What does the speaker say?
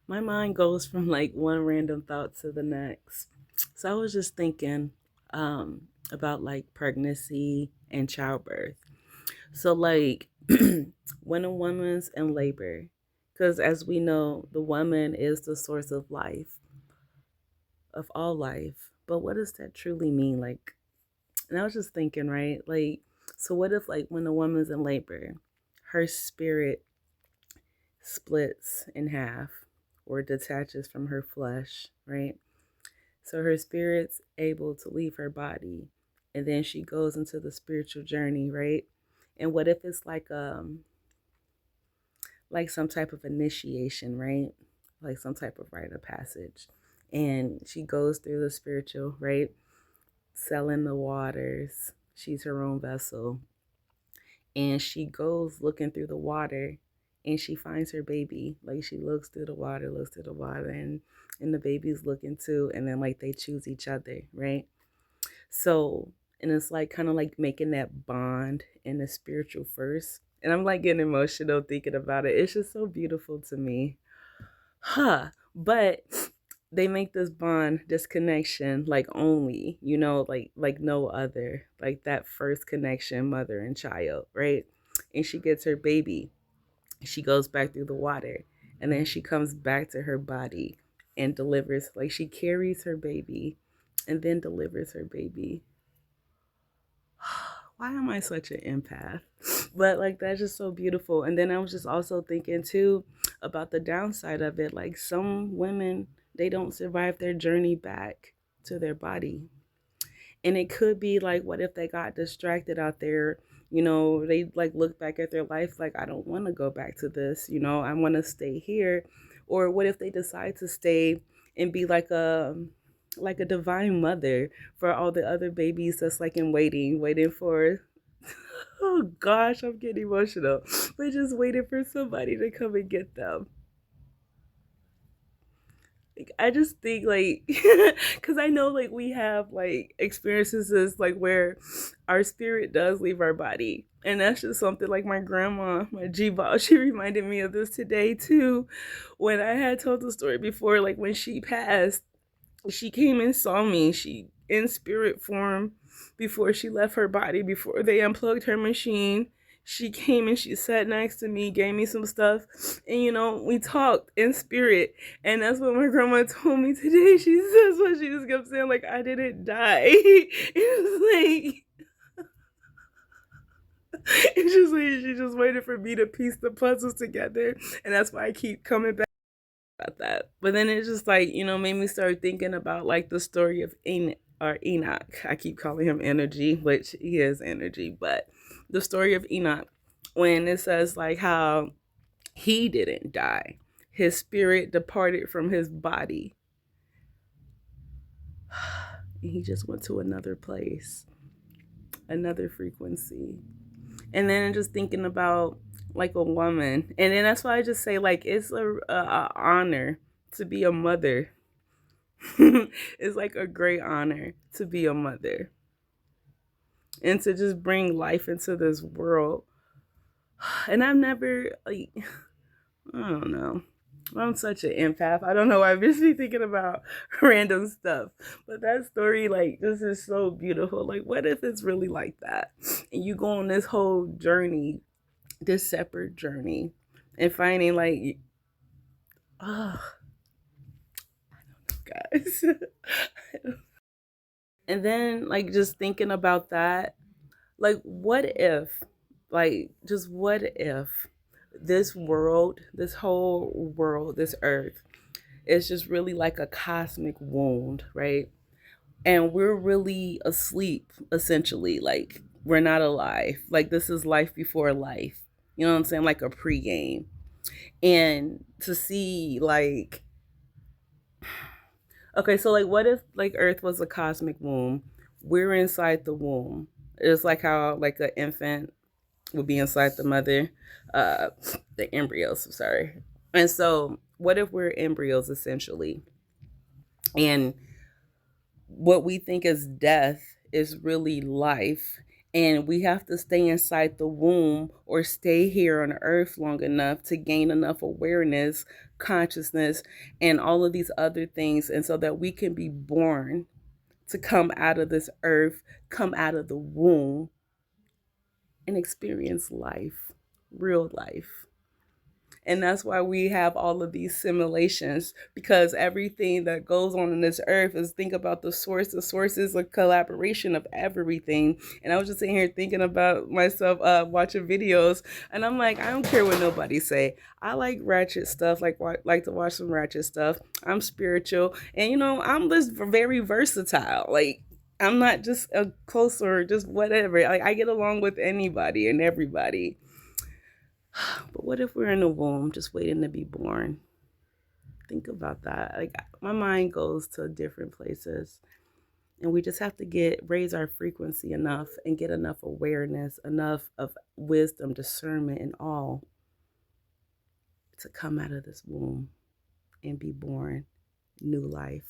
My mind goes from like one random thought to the next. So I was just thinking about like pregnancy and childbirth. So, like, when a woman's in labor, because as we know, the woman is the source of life, of all life. But what does that truly mean? Like, and I was just thinking, right? Like, so what if, like, when a woman's in labor, her spirit splits in half or detaches from her flesh, right? So her spirit's able to leave her body, and then she goes into the spiritual journey, right? And what if it's like some type of initiation, right? Like some type of rite of passage. And she goes through the spiritual, right? Selling the waters. She's her own vessel. And she goes looking through the water and she finds her baby. Like she looks through the water, and the baby's looking too. And then like they choose each other, right? So, and it's like kind of like making that bond in the spiritual first. And I'm like getting emotional thinking about it. It's just so beautiful to me. Huh. But they make this bond, this connection, like only, like no other, like that first connection, mother and child, right? And she gets her baby. She goes back through the water, and then she comes back to her body and delivers, like she carries her baby and then delivers her baby. Why am I such an empath? But like that's just so beautiful. And then I was just also thinking too about the downside of it. Like some women, they don't survive their journey back to their body. And it could be like, what if they got distracted out there? They like look back at their life like, I don't want to go back to this. I want to stay here. Or what if they decide to stay and be like a divine mother for all the other babies that's like in waiting for, oh gosh, I'm getting emotional. But just waiting for somebody to come and get them. Like, I just think like because I know like we have like experiences like where our spirit does leave our body. And that's just something like my grandma, my G-Ball, she reminded me of this today too. When I had told the story before, like when she passed, she came and saw me. She in spirit form before she left her body, before they unplugged her machine. She came and she sat next to me, gave me some stuff, and we talked in spirit. And that's what my grandma told me today. She says what she just kept saying, like, I didn't die. It's like it's just like she just waited for me to piece the puzzles together. And that's why I keep coming back about that. But then it's just like, made me start thinking about like the story of Enoch. I keep calling him energy, which he is energy, but the story of Enoch, when it says like how he didn't die, his spirit departed from his body. And he just went to another place, another frequency. And then just thinking about like a woman, and then that's why I just say like it's a honor to be a mother. It's like a great honor to be a mother and to just bring life into this world. And I've never like, I don't know. I'm such an empath. I don't know why I'm just be thinking about random stuff. But that story, like, this is so beautiful. Like, what if it's really like that? And you go on this whole journey, this separate journey, and finding like, oh, guys. And then like just thinking about that, like what if, like just what if this world, this whole world, this earth is just really like a cosmic wound, right? And we're really asleep essentially, like we're not alive, like this is life before life, you know what I'm saying, like a pregame. And to see like, okay, so like what if like earth was a cosmic womb, we're inside the womb. It's like how like an infant would be inside the mother, uh the embryos, I'm sorry. And so what if we're embryos essentially, and what we think is death is really life, and we have to stay inside the womb or stay here on earth long enough to gain enough awareness consciousness and all of these other things, and so that we can be born to come out of this earth, come out of the womb, and experience life, real life. And that's why we have all of these simulations, because everything that goes on in this earth is, think about the source. The source is a collaboration of everything. And I was just sitting here thinking about myself, watching videos, and I'm like, I don't care what nobody say. I like ratchet stuff, like to watch some ratchet stuff. I'm spiritual, and I'm just very versatile. Like, I'm not just a close or just whatever. Like, I get along with anybody and everybody. But what if we're in the womb just waiting to be born? Think about that. Like, my mind goes to different places, and we just have to raise our frequency enough and get enough awareness, enough of wisdom, discernment, and all to come out of this womb and be born new life.